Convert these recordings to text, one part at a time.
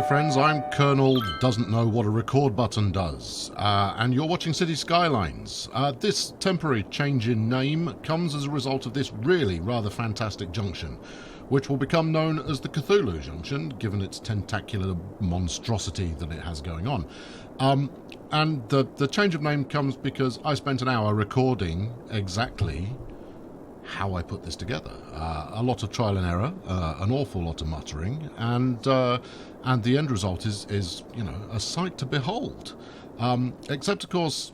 friends, I'm Colonel Doesn't Know What a Record Button Does, and you're watching Cities Skylines. This temporary change in name comes as a result of this really rather fantastic junction, which will become known as the Cthulhu Junction, given its tentacular monstrosity that it has going on. And the change of name comes because I spent an hour recording exactly how I put this together. A lot of trial and error, an awful lot of muttering, and the end result is you know, a sight to behold. Except, of course,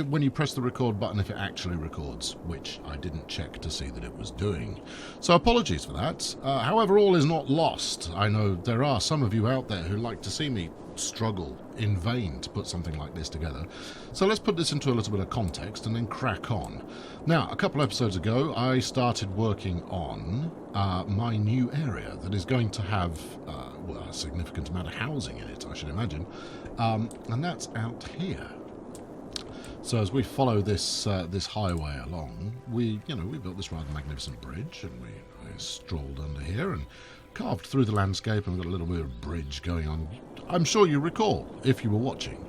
when you press the record button, if it actually records, which I didn't check to see that it was doing. So apologies for that. However, all is not lost. I know there are some of you out there who like to see me struggle in vain to put something like this together. So let's put this into a little bit of context and then crack on. Now, a couple episodes ago, I started working on my new area that is going to have well, a significant amount of housing in it, I should imagine, and that's out here. So as we follow this this highway along, we built this rather magnificent bridge, and I strolled under here and carved through the landscape, and we've got a little bit of bridge going on. I'm sure you recall if you were watching.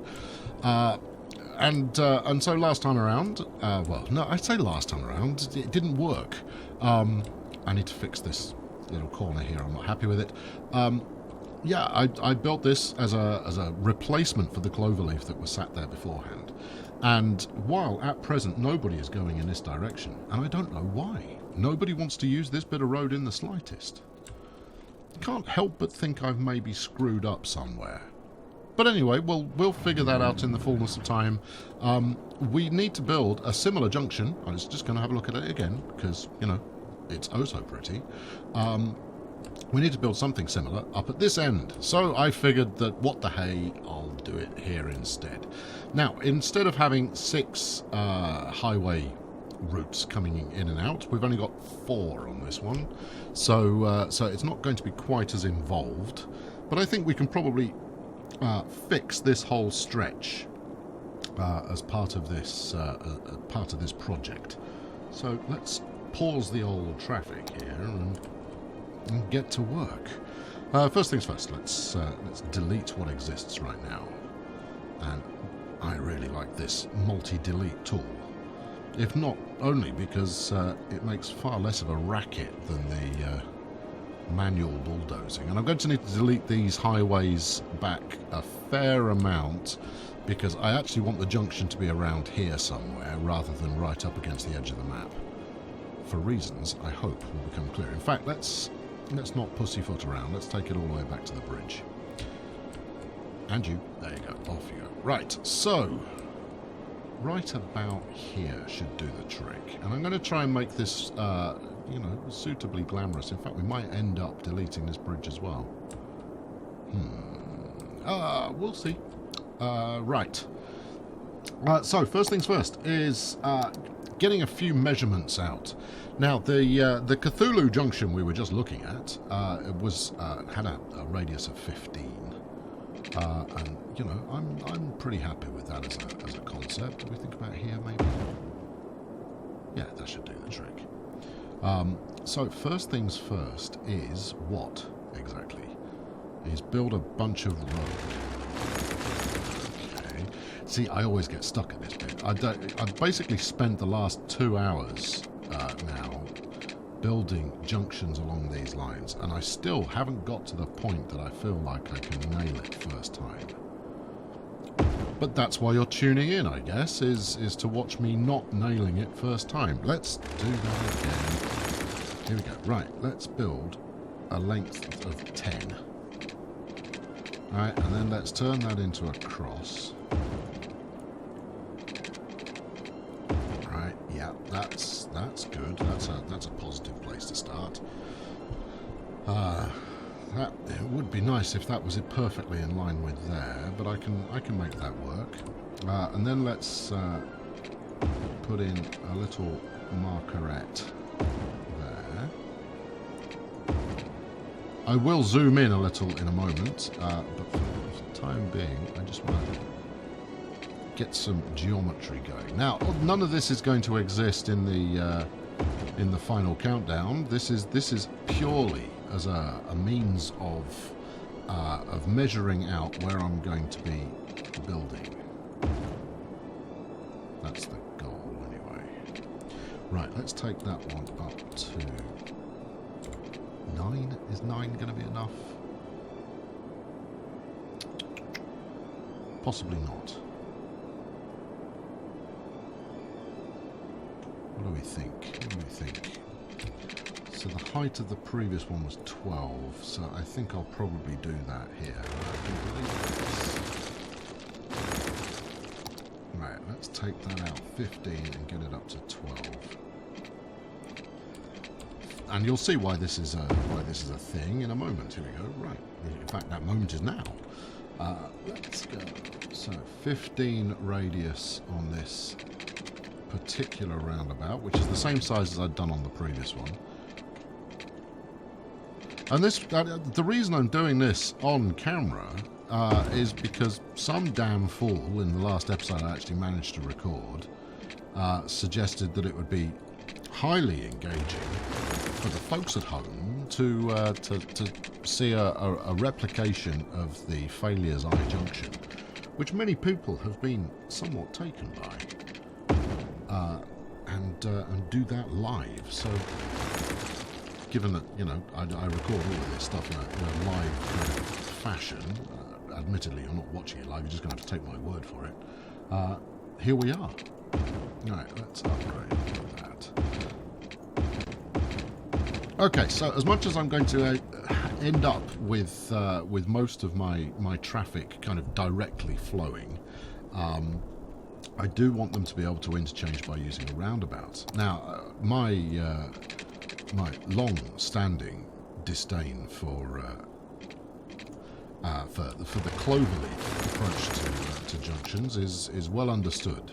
And so last time around, well, no, I'd say last time around, it didn't work. I need to fix this little corner here. I'm not happy with it. Yeah, I built this as a replacement for the cloverleaf that was sat there beforehand. And while at present nobody is going in this direction, and I don't know why, nobody wants to use this bit of road in the slightest. Can't help but think I've maybe screwed up somewhere. But anyway, we'll figure that out in the fullness of time. We need to build a similar junction. I was just going to have a look at it again, because, you know, it's oh so pretty. We need to build something similar up at this end. So I figured that, what the hey, I'll do it here instead. Now, instead of having 6 highway routes coming in and out, we've only got 4 on this one. So it's not going to be quite as involved. But I think we can probably fix this whole stretch as part of this project. So let's pause the old traffic here and get to work. First things first, let's delete what exists right now. And I really like this multi-delete tool, if not only because it makes far less of a racket than the manual bulldozing. And I'm going to need to delete these highways back a fair amount, because I actually want the junction to be around here somewhere rather than right up against the edge of the map, for reasons I hope will become clear. In fact, let's not pussyfoot around. Let's take it all the way back to the bridge. And you, there you go, off you go. Right, so right about here should do the trick, and I'm going to try and make this you know, suitably glamorous. In fact, we might end up deleting this bridge as well. We'll see. Right. So first things first is getting a few measurements out. Now, the Cthulhu Junction we were just looking at, it was had a radius of 15, and you know, I'm pretty happy with that as a concept. Do we think about here maybe? Yeah, that should do the trick. So first things first is what exactly? Is build a bunch of road. Okay. See, I always get stuck at this bit. I've basically spent the last 2 hours now building junctions along these lines, and I still haven't got to the point that I feel like I can nail it first time. But that's why you're tuning in, I guess, is to watch me not nailing it first time. Let's do that again. Here we go. Right, let's build a length of 10. Alright, and then let's turn that into a cross. Right, yeah, that's good. That's a positive place to start. It would be nice if that was perfectly in line with there, but I can make that work. And then let's put in a little marquette there. I will zoom in a little in a moment, but for the time being, I just want to get some geometry going. Now, none of this is going to exist in the final countdown. This is purely as a means of of measuring out where I'm going to be building. That's the goal, anyway. Right, let's take that one up to 9. Is 9 going to be enough? Possibly not. What do we think? What do we think? So the height of the previous one was 12, so I think I'll probably do that here. Right, let's take that out 15 and get it up to 12. And you'll see why this is a thing in a moment. Here we go. Right. In fact, that moment is now. Let's go. So 15 radius on this particular roundabout, which is the same size as I'd done on the previous one. And this, the reason I'm doing this on camera is because some damn fool in the last episode I actually managed to record suggested that it would be highly engaging for the folks at home to see a replication of the Failures Eye Junction, which many people have been somewhat taken by, and do that live. So, given that, you know, I record all of this stuff in a live kind of fashion, admittedly you're not watching it live, you're just going to have to take my word for it. Here we are. Alright, let's upgrade that. Okay, so as much as I'm going to end up with most of my traffic kind of directly flowing, I do want them to be able to interchange by using a roundabout. Now, my long-standing disdain for the cloverleaf approach to junctions is well understood,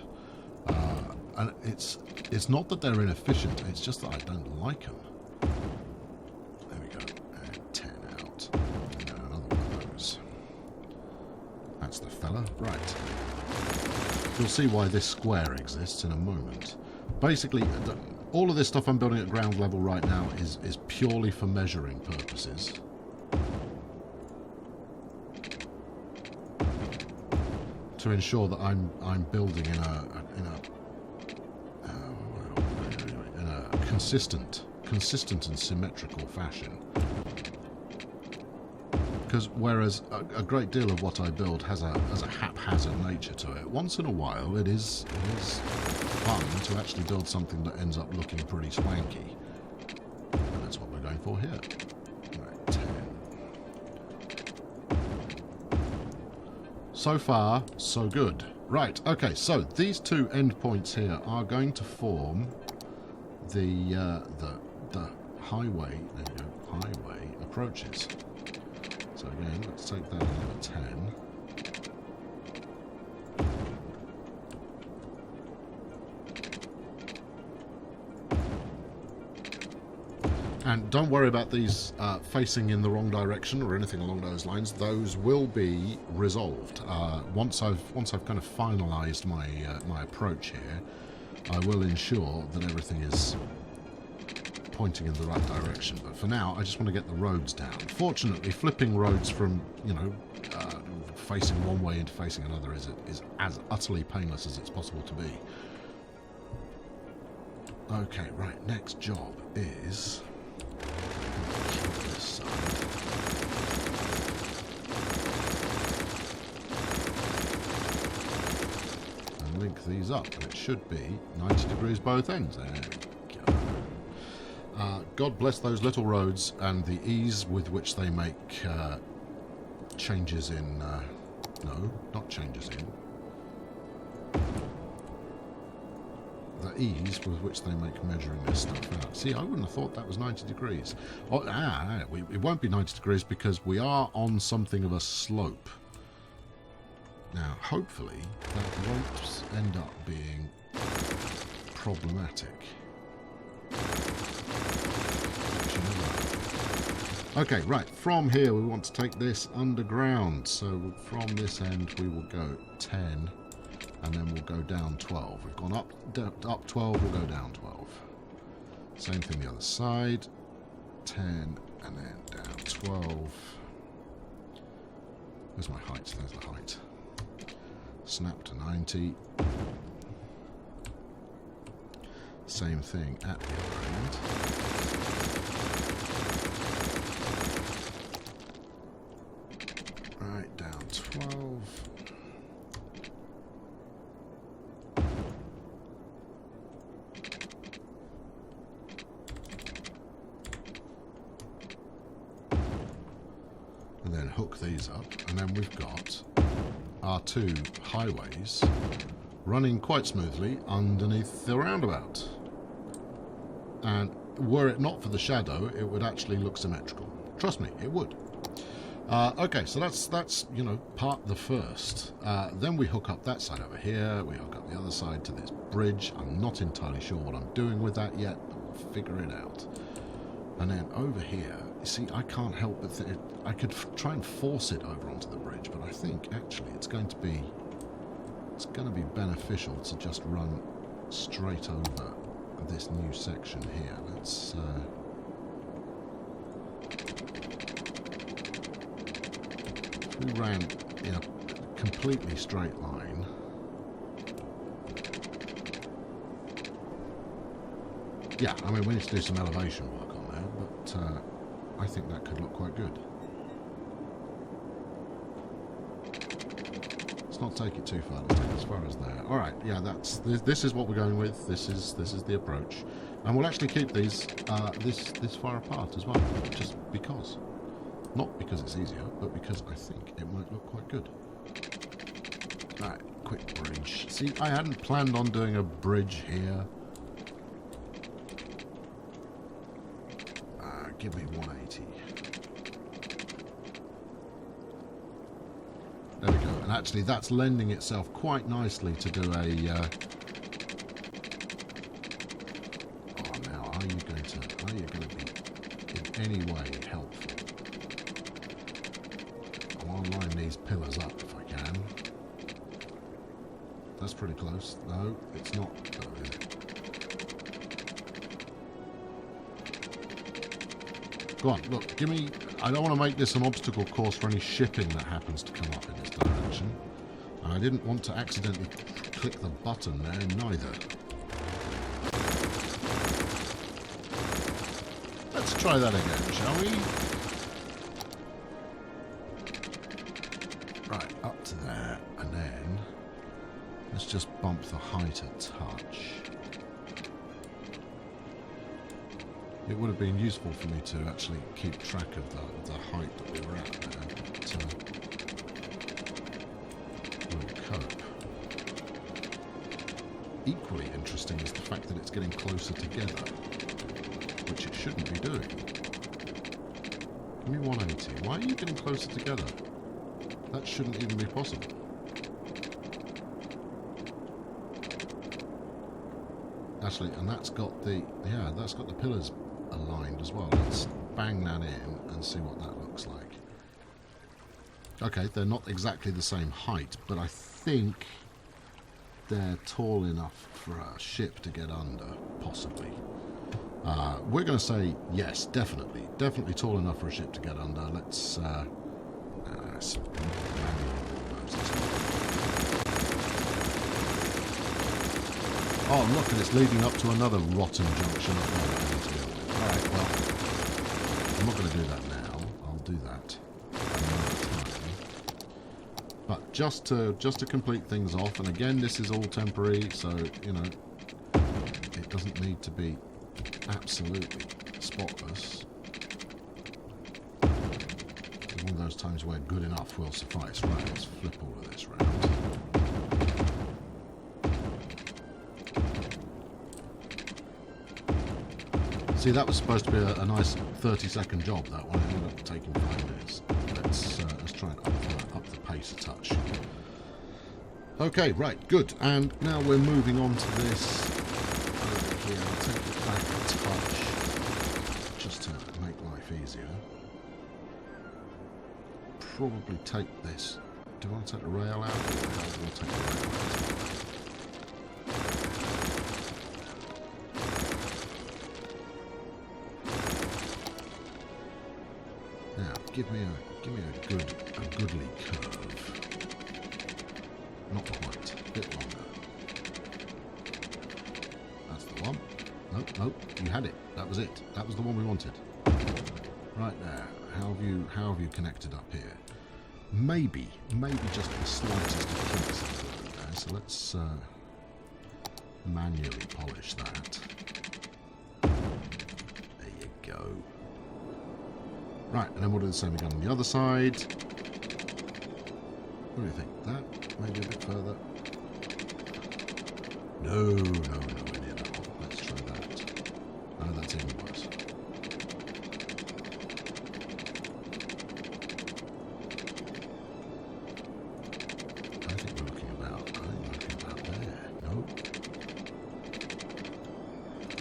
and it's not that they're inefficient. It's just that I don't like them. There we go. 10 out. And another one of those. That's the fella. Right. You'll see why this square exists in a moment. Basically, all of this stuff I'm building at ground level right now is purely for measuring purposes. To ensure that I'm building in a consistent and symmetrical fashion. Because whereas a great deal of what I build has a haphazard nature to it, once in a while it is fun to actually build something that ends up looking pretty swanky. And that's what we're going for here. Right, 10. So far, so good. Right, okay, so these two endpoints here are going to form the highway, there you go, highway approaches. So again, let's take that another 10. And don't worry about these facing in the wrong direction or anything along those lines. Those will be resolved once I've kind of finalised my approach here. I will ensure that everything is pointing in the right direction. But for now, I just want to get the roads down. Fortunately, flipping roads from facing one way into facing another is as utterly painless as it's possible to be. Okay, right. Next job is. This side. And link these up, and it should be 90 degrees both ends. There we go. God bless those little roads and the ease with which they make changes in. No, not changes in. The ease with which they make measuring this stuff out. See, I wouldn't have thought that was 90 degrees. Oh, it won't be 90 degrees because we are on something of a slope. Now, hopefully, that won't end up being problematic. Okay, right, from here we want to take this underground. So from this end we will go 10. And then we'll go down 12. We've gone up 12, we'll go down 12. Same thing the other side. 10, and then down 12. Where's my height? There's the height. Snap to 90. Same thing at the other end. Right, down 12. And then hook these up, and then we've got our two highways running quite smoothly underneath the roundabout. And were it not for the shadow, it would actually look symmetrical. Trust me, it would. Okay, so that's you know, part the first. Then we hook up that side over here. We hook up the other side to this bridge. I'm not entirely sure what I'm doing with that yet, but we'll figure it out. And then over here, you see, I can't help but think I could try and force it over onto the bridge, but I think actually it's going to be beneficial to just run straight over this new section here. Let's if we ran in a completely straight line. Yeah, I mean, we need to do some elevation work on there, but I think that could look quite good. Let's not take it too far. Let's take it as far as there. All right, yeah, this is what we're going with. This is the approach, and we'll actually keep these this far apart as well, just because. Not because it's easier, but because I think it might look quite good. All right, quick bridge. See, I hadn't planned on doing a bridge here. Give me 180. There we go. And actually, that's lending itself quite nicely to do a... Oh, now, are you going to be in any way helpful? I want to line these pillars up if I can. That's pretty close. No, it's not. Oh, is it? Go on, look, give me... I don't want to make this an obstacle course for any shipping that happens to come up in this direction. And I didn't want to accidentally click the button there, neither. Let's try that again, shall we? Right, up to there, and then... let's just bump the height a touch. It would have been useful for me to actually keep track of the height that we were at there, but we'll cope. Equally interesting is the fact that it's getting closer together, which it shouldn't be doing. Give me 180. Why are you getting closer together? That shouldn't even be possible. Actually, and that's got the pillars aligned as well. Let's bang that in and see what that looks like. Okay, they're not exactly the same height, but I think they're tall enough for a ship to get under, possibly. We're going to say yes, definitely tall enough for a ship to get under. Let's oh, look, and it's leading up to another rotten junction up there that I need to deal with. Alright, well, I'm not going to do that now. I'll do that another time. But just to complete things off, and again, this is all temporary, so, you know, it doesn't need to be absolutely spotless. It's one of those times where good enough will suffice. Right, let's flip all of this round. See, that was supposed to be a nice 30-second job, that one. It ended up taking 5 minutes. Let's try and up the pace a touch. Okay, right, good. And now we're moving on to this over here. I'll take it back a touch, just to make life easier. Probably take this. Do I want to take the rail out? We'll take the rail out. Give me a Give me a goodly curve. Not quite. A bit longer. That's the one. Nope, you had it. That was it. That was the one we wanted. Right there. How have you connected up here? Maybe just the slightest of kinks there. So let's manually polish that. There you go. Right, and then we'll do the same again on the other side. What do you think? That? Maybe a bit further? No, nowhere near that one. Let's try that. Oh, that's even worse. I think we're looking about there. Nope.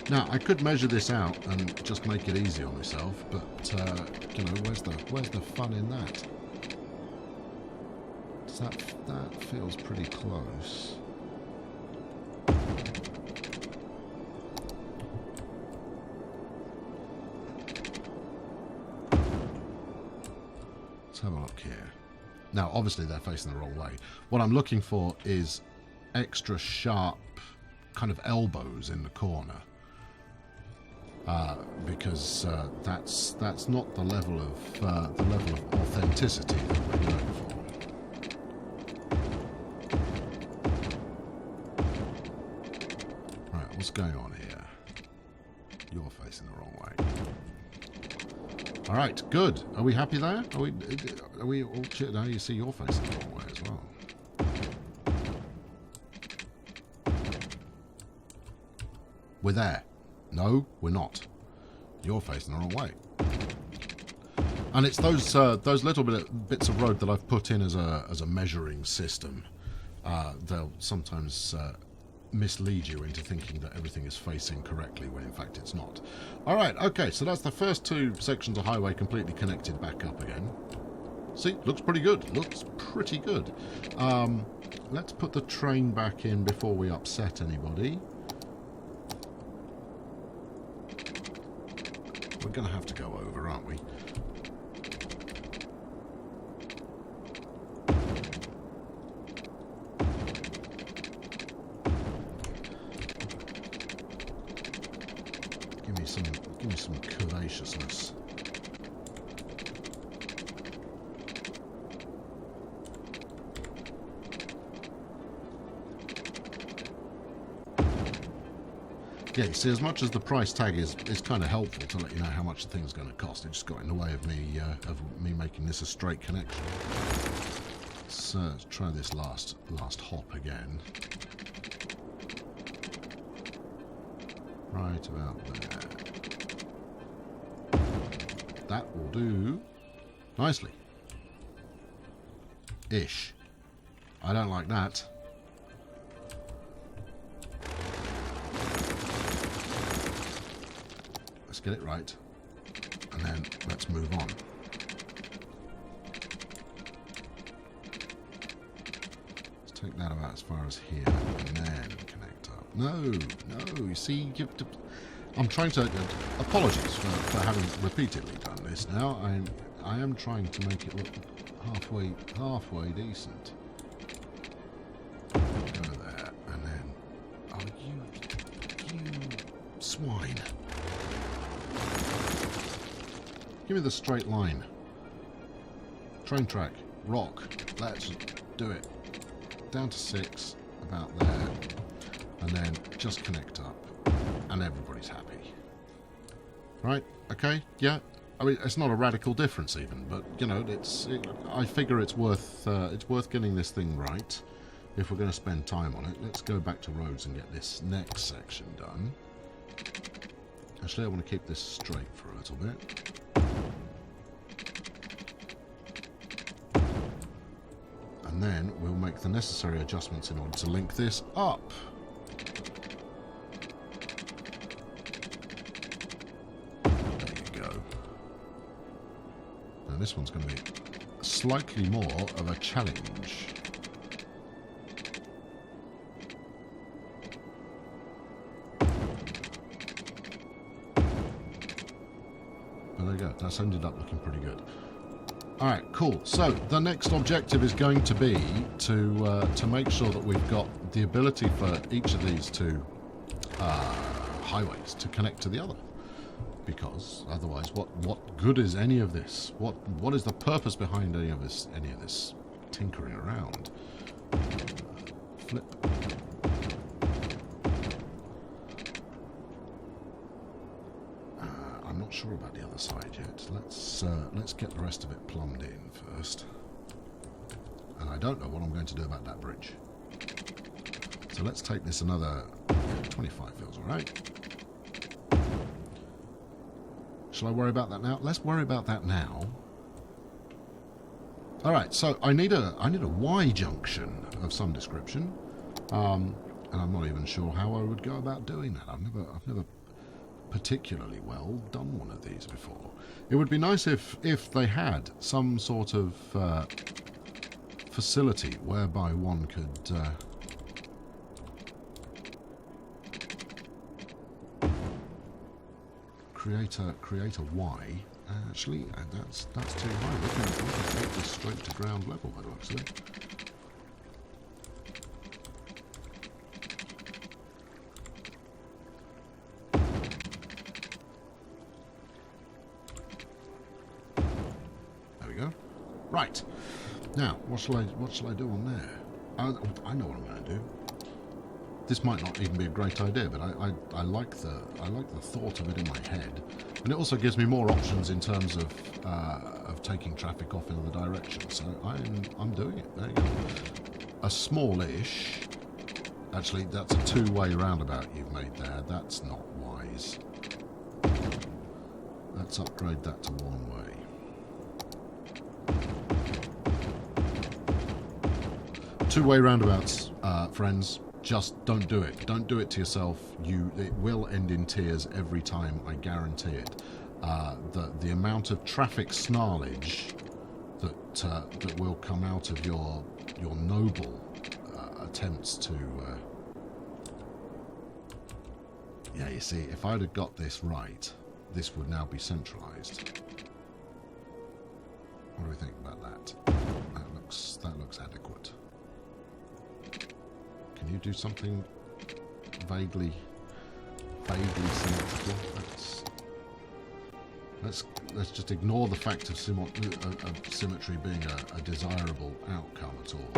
Now, I could measure this out and just make it easy on myself, but, you know, where's the fun in that? That feels pretty close. Let's have a look here. Now, obviously, they're facing the wrong way. What I'm looking for is extra sharp kind of elbows in the corner. Because that's not the level of authenticity that we're going for. Right, what's going on here? You're facing the wrong way. All right, good. Are we happy there? Are we all shit? Now you see you're facing the wrong way as well. We're there. No, we're not. You're facing the wrong way. And it's those little bits of road that I've put in as a measuring system. They'll sometimes mislead you into thinking that everything is facing correctly when in fact it's not. All right, okay, so that's the first two sections of highway completely connected back up again. See, looks pretty good. Looks pretty good. Let's put the train back in before we upset anybody. We're going to have to go over, aren't we? Give me some curvaceousness. Yeah, you see, as much as the price tag is kind of helpful to let you know how much the thing's going to cost, it just got in the way of me making this a straight connection. Let's try this last hop again. Right about there. That will do nicely. Ish. I don't like that. Let's get it right, and then let's move on. Let's take that about as far as here, and then connect up. No, you see, I'm trying to... apologies for having repeatedly done this now. I am trying to make it look halfway decent. Go there, and then... Oh, you swine. Give me the straight line. Train track. Rock. Let's do it. Down to 6. About there. And then just connect up. And everybody's happy. Right? Okay? Yeah? I mean, it's not a radical difference even, but, you know, I figure it's worth getting this thing right if we're going to spend time on it. Let's go back to roads and get this next section done. Actually, I want to keep this straight for a little bit. And then we'll make the necessary adjustments in order to link this up. There you go. Now this one's going to be slightly more of a challenge. But there you go. That's ended up looking pretty good. Alright, cool. So the next objective is going to be to make sure that we've got the ability for each of these two highways to connect to the other. Because otherwise, what good is any of this? What is the purpose behind any of this tinkering around? Flip. I'm not sure about the other side yet. Let's get the rest of it plumbed in first. And I don't know what I'm going to do about that bridge. So let's take this another 25 feels alright. Shall I worry about that now? Let's worry about that now. Alright, so I need a Y junction of some description. And I'm not even sure how I would go about doing that. I've never particularly well done one of these before. It would be nice if they had some sort of facility whereby one could create a Y. Actually, that's too high. We can take this straight to ground level by the looks of it. There we go. Right. Now, what shall I do on there? I know what I'm going to do. This might not even be a great idea, but I like the thought of it in my head, and it also gives me more options in terms of taking traffic off in other directions. So I'm doing it. There you go. A smallish. Actually, that's a two-way roundabout you've made there. That's not wise. Let's upgrade that to one way. Two-way roundabouts, friends. Just don't do it. Don't do it to yourself. It will end in tears every time, I guarantee it. The amount of traffic snarlage that will come out of your noble attempts to... Yeah, you see, if I'd have got this right, this would now be centralised. What do we think about that? That looks adequate. Can you do something vaguely symmetrical? Let's just ignore the fact of symmetry being a desirable outcome at all.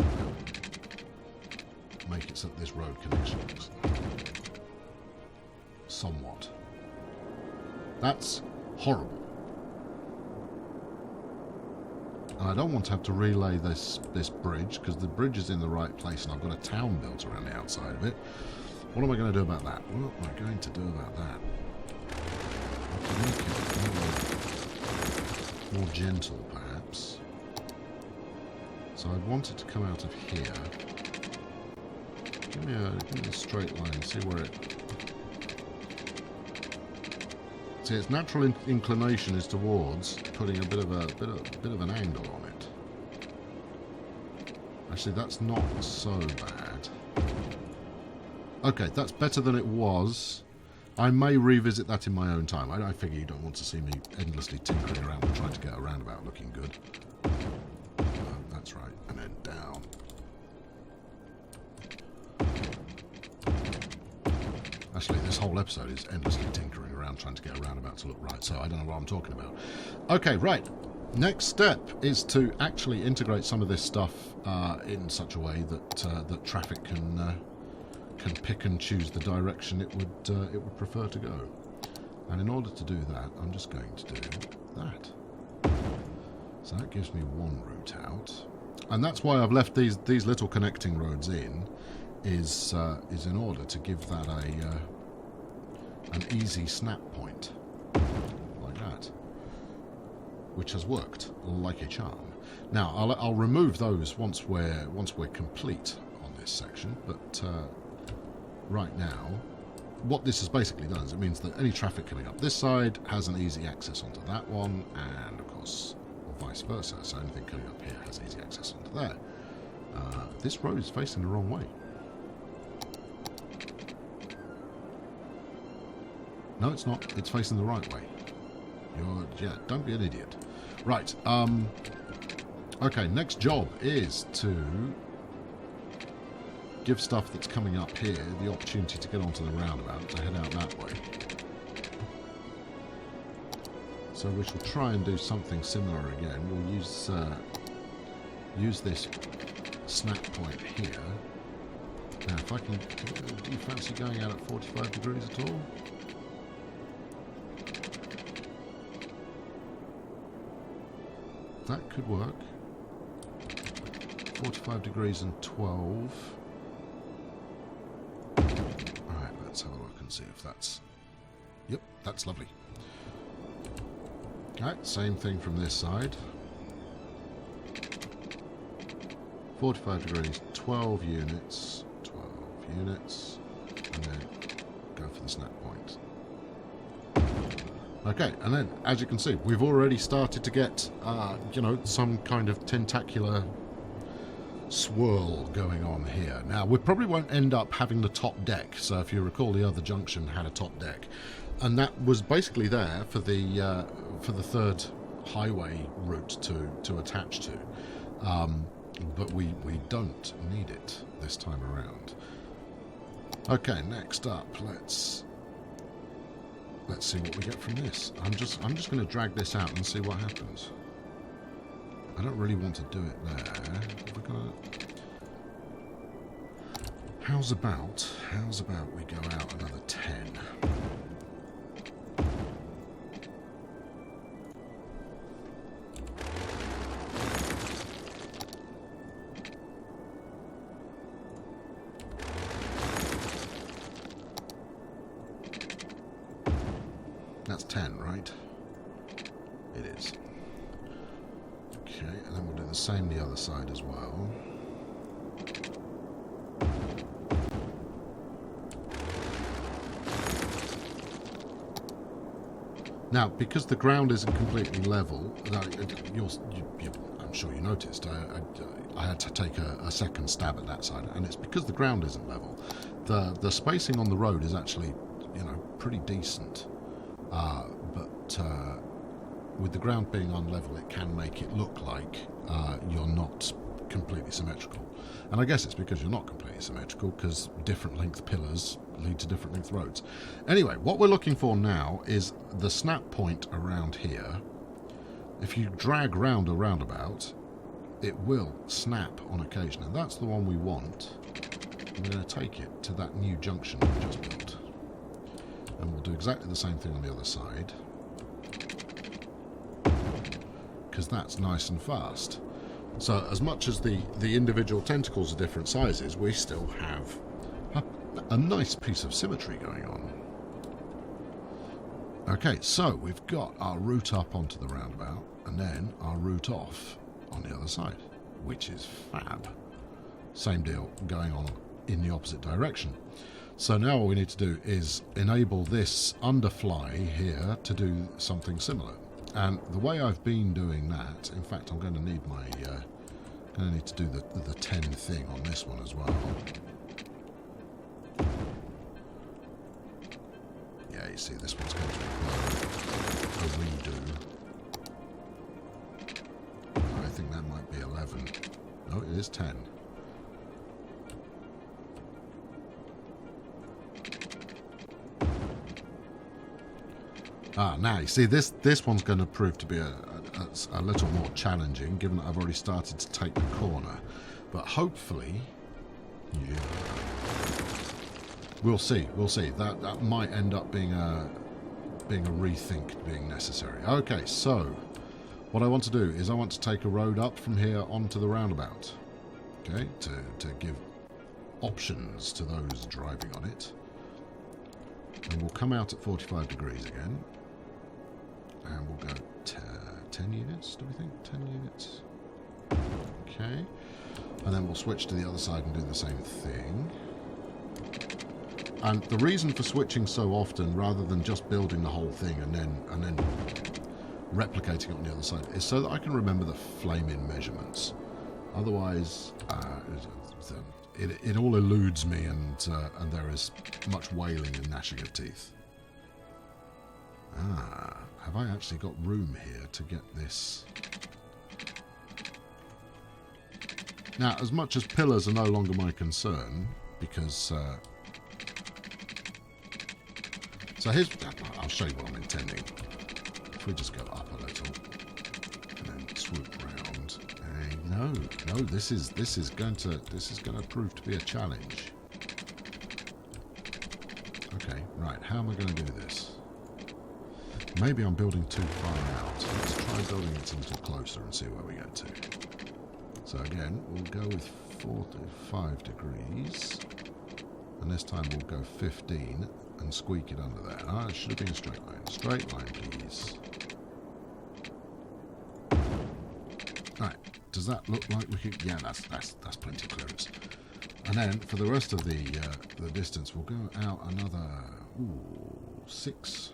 Make it so that this road connection looks somewhat. That's horrible. And I don't want to have to relay this bridge, because the bridge is in the right place and I've got a town built around the outside of it. What am I going to do about that? What am I going to do about that? I have to make it more gentle, perhaps. So I want it to come out of here. Give me a straight line, see where it... See, its natural inclination is towards putting a bit of an angle on it. Actually, that's not so bad. Okay, that's better than it was. I may revisit that in my own time. I figure you don't want to see me endlessly tinkering around and trying to get a roundabout looking good. That's right, and then down. Actually, this whole episode is endlessly tinkering around trying to get a roundabout to look right, so I don't know what I'm talking about. Okay, right. Next step is to actually integrate some of this stuff in such a way that that traffic can pick and choose the direction it would prefer to go. And in order to do that, I'm just going to do that. So that gives me one route out, and that's why I've left these little connecting roads in. Is in order to give that an easy snap point, like that, which has worked like a charm. Now I'll remove those once we're complete on this section, but right now, what this has basically done is it means that any traffic coming up this side has an easy access onto that one, and of course vice versa. So anything coming up here has easy access onto there. This road is facing the wrong way. No, it's not. It's facing the right way. Yeah, don't be an idiot. Right. Okay, next job is to give stuff that's coming up here the opportunity to get onto the roundabout, to head out that way. So we shall try and do something similar again. We'll use this snap point here. Now, if I can... Do you fancy going out at 45 degrees at all? That could work. 45 degrees and 12. Alright, let's have a look and see if that's... Yep, that's lovely. Alright, same thing from this side. 45 degrees, 12 units. 12 units. And then go for the snap point. Okay, and then, as you can see, we've already started to get, you know, some kind of tentacular swirl going on here. Now, we probably won't end up having the top deck, so if you recall, the other junction had a top deck. And that was basically there for the third highway route to attach to. But we don't need it this time around. Okay, next up, let's see what we get from this. I'm just going to drag this out and see what happens. I don't really want to do it there. We're gonna... How's about we go out another 10? That's 10, right? It is. Okay, and then we'll do the same the other side as well. Now, because the ground isn't completely level, I'm sure you noticed, I had to take a second stab at that side, and it's because the ground isn't level. The spacing on the road is actually, you know, pretty decent. But with the ground being unlevel, it can make it look like you're not completely symmetrical. And I guess it's because you're not completely symmetrical, because different length pillars lead to different length roads. Anyway, what we're looking for now is the snap point around here. If you drag round a roundabout, it will snap on occasion, and that's the one we want. We're going to take it to that new junction we just built. And we'll do exactly the same thing on the other side, because that's nice and fast. So as much as the individual tentacles are different sizes, we still have a nice piece of symmetry going on. Okay, so we've got our route up onto the roundabout, and then our route off on the other side, which is fab. Same deal going on in the opposite direction. So now what we need to do is enable this underfly here to do something similar. And the way I've been doing that, in fact, I'm going to need my, going to need to do the 10 thing on this one as well. Yeah, you see, this one's going to require a redo. I think that might be 11. No, it is 10. Now, you see, this one's going to prove to be a little more challenging, given that I've already started to take the corner. But hopefully... Yeah. We'll see. That might end up being a rethink being necessary. Okay, so what I want to do is I want to take a road up from here onto the roundabout. Okay, to give options to those driving on it. And we'll come out at 45 degrees again. And we'll go 10 units, do we think? 10 units. Okay. And then we'll switch to the other side and do the same thing. And the reason for switching so often, rather than just building the whole thing and then replicating it on the other side, is so that I can remember the flame-in measurements. Otherwise, it all eludes me, and there is much wailing and gnashing of teeth. Ah, have I actually got room here to get this? Now, as much as pillars are no longer my concern, because... so here's... I'll show you what I'm intending. If we just go up a little, and then swoop round. No, this is going to prove to be a challenge. Okay, right, how am I going to do this? Maybe I'm building too far out. Let's try building it a little closer and see where we get to. So again, we'll go with 45 degrees. And this time we'll go 15 and squeak it under there. Ah, it should have been a straight line. Straight line, please. Right, does that look like we could... Yeah, that's plenty of clearance. And then for the rest of the distance, we'll go out another 6.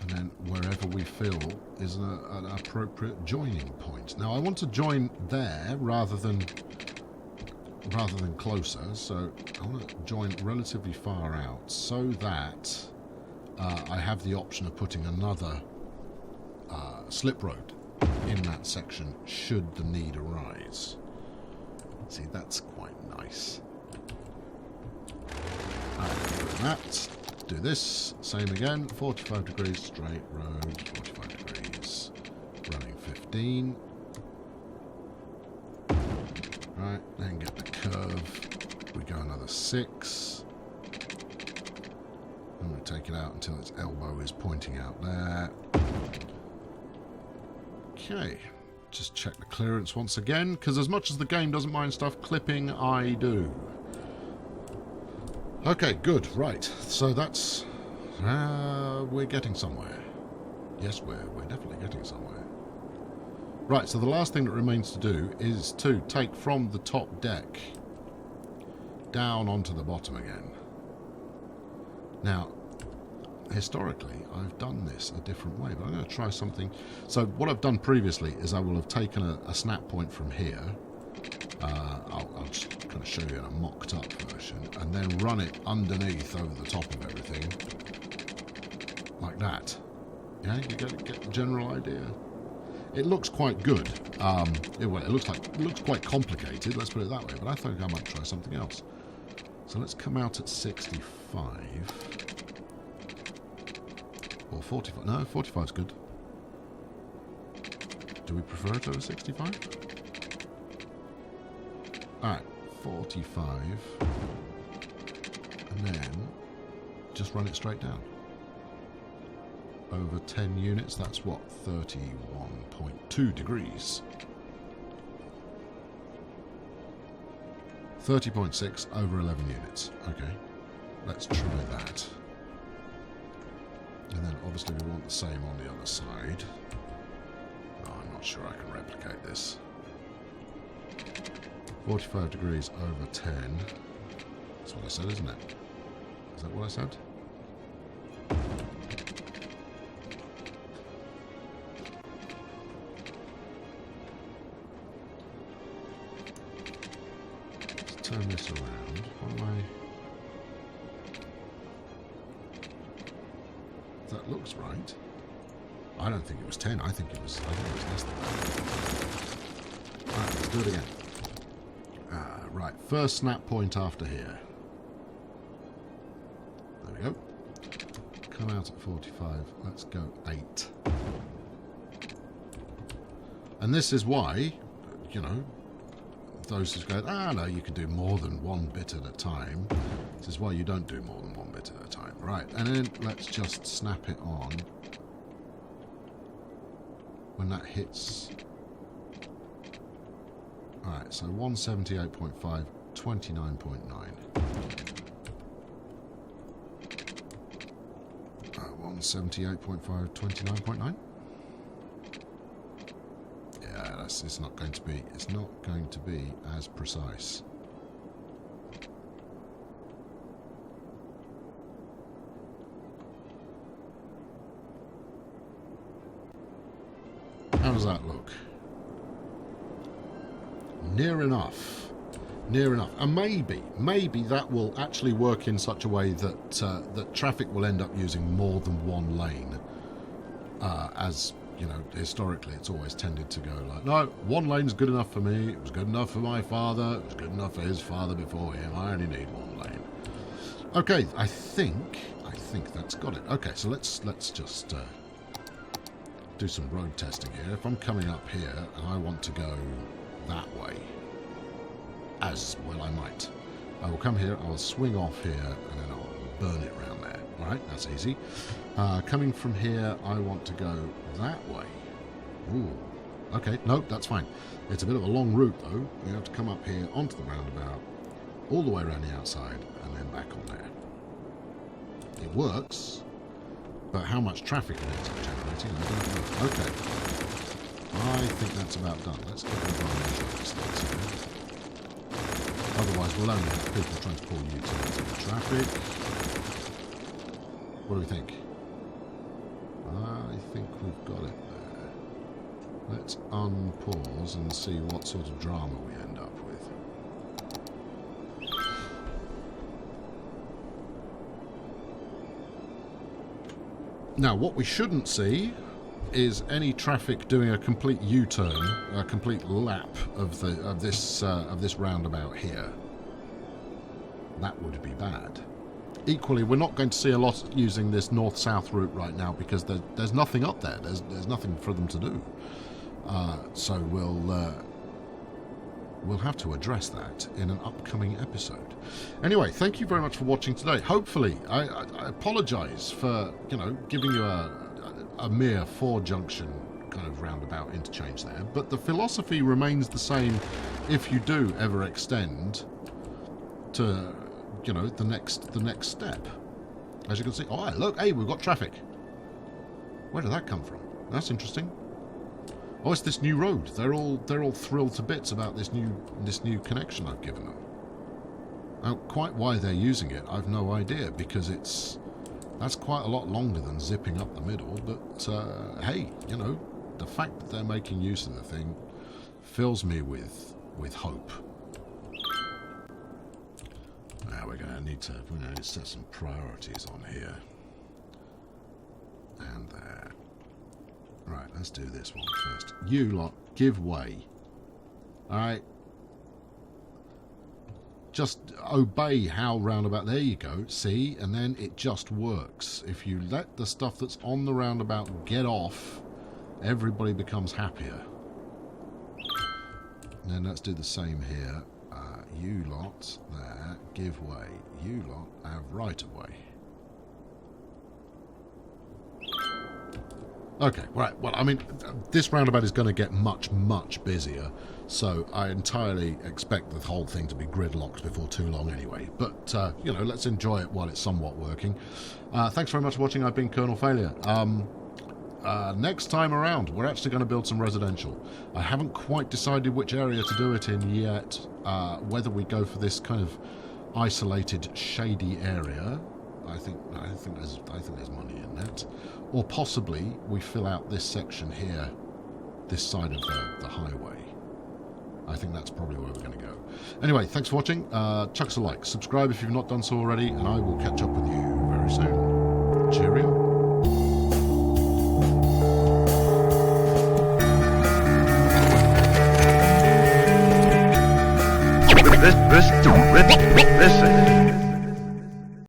And then wherever we feel is an appropriate joining point. Now I want to join there rather than closer, so I want to join relatively far out so that I have the option of putting another slip road in that section should the need arise. See, that's quite nice. That. Do this, same again, 45 degrees, straight road, 45 degrees, running 15. Right, then get the curve, we go another 6. And we take it out until its elbow is pointing out there. Okay, just check the clearance once again, because as much as the game doesn't mind stuff clipping, I do. Okay, good, right, so that's... we're getting somewhere. Yes, we're definitely getting somewhere. Right, so the last thing that remains to do is to take from the top deck down onto the bottom again. Now, historically, I've done this a different way, but I'm going to try something. So what I've done previously is I will have taken a snap point from here. I'll just kind of show you in a mocked up version, and then run it underneath over the top of everything, like that. Yeah, you get the general idea. It looks quite good. It looks quite complicated. Let's put it that way. But I think I might try something else. So let's come out at 65 or 45. No, 45 is good. Do we prefer it over 65? Alright, 45, and then just run it straight down. Over 10 units, that's what, 31.2 degrees. 30.6 over 11 units. Okay, let's try that. And then obviously we want the same on the other side. Oh, I'm not sure I can replicate this. 45 degrees over 10. That's what I said, isn't it? Is that what I said? Let's turn this around. What am I... That looks right. I don't think it was 10. I think it was less than that. Alright, let's do it again. Right, first snap point after here. There we go. Come out at 45. Let's go 8. And this is why, you know, those who go, no, you can do more than one bit at a time. This is why you don't do more than one bit at a time. Right, and then let's just snap it on when that hits... Alright, so 178.5, 29.9. 178.5, 29.9. Yeah, it's not going to be as precise. How does that look? Near enough. Near enough. And maybe that will actually work in such a way that that traffic will end up using more than one lane. As, you know, historically it's always tended to go like, no, one lane's good enough for me, it was good enough for my father, it was good enough for his father before him, I only need one lane. Okay, I think that's got it. Okay, so let's just do some road testing here. If I'm coming up here and I want to go that way, as well I might, I will come here, I will swing off here, and then I'll burn it around there. Alright, that's easy. Coming from here, I want to go that way. Ooh. Okay, nope, that's fine. It's a bit of a long route, though. We have to come up here, onto the roundabout, all the way around the outside, and then back on there. It works, but how much traffic it ends up generating, I don't know. Okay. I think that's about done. Let's get the environmental stats here. Otherwise, we'll only have people trying to pull U-turns in the traffic. What do we think? I think we've got it there. Let's unpause and see what sort of drama we end up with. Now, what we shouldn't see is any traffic doing a complete U-turn, a complete lap of this roundabout here. That would be bad. Equally, we're not going to see a lot using this north-south route right now because there's nothing up there. There's nothing for them to do. So we'll have to address that in an upcoming episode. Anyway, thank you very much for watching today. Hopefully, I apologise for, you know, giving you a mere 4-junction kind of roundabout interchange there, but the philosophy remains the same if you do ever extend to, you know, the next step. As you can see, oh look, hey, we've got traffic. Where did that come from? That's interesting. Oh, it's this new road. They're all thrilled to bits about this new connection I've given them. Now, quite why they're using it, I've no idea, because that's quite a lot longer than zipping up the middle. But hey, you know, the fact that they're making use of the thing fills me with hope. Now we're going to need to set some priorities on here and there. Right, let's do this one first. You lot, give way. Alright. Just obey how roundabout. There you go. See? And then it just works. If you let the stuff that's on the roundabout get off, everybody becomes happier. And then let's do the same here. You lot there, give way. You lot have right of way. Okay, right. Well, I mean, this roundabout is going to get much, much busier, so I entirely expect the whole thing to be gridlocked before too long anyway. But, you know, let's enjoy it while it's somewhat working. Thanks very much for watching. I've been Colonel Failure. Next time around, we're actually going to build some residential. I haven't quite decided which area to do it in yet, whether we go for this kind of isolated, shady area. I think there's money in that. Or possibly we fill out this section here, this side of the highway. I think that's probably where we're going to go. Anyway, thanks for watching. Chuck us a like, subscribe if you've not done so already, and I will catch up with you very soon. Cheerio. Rest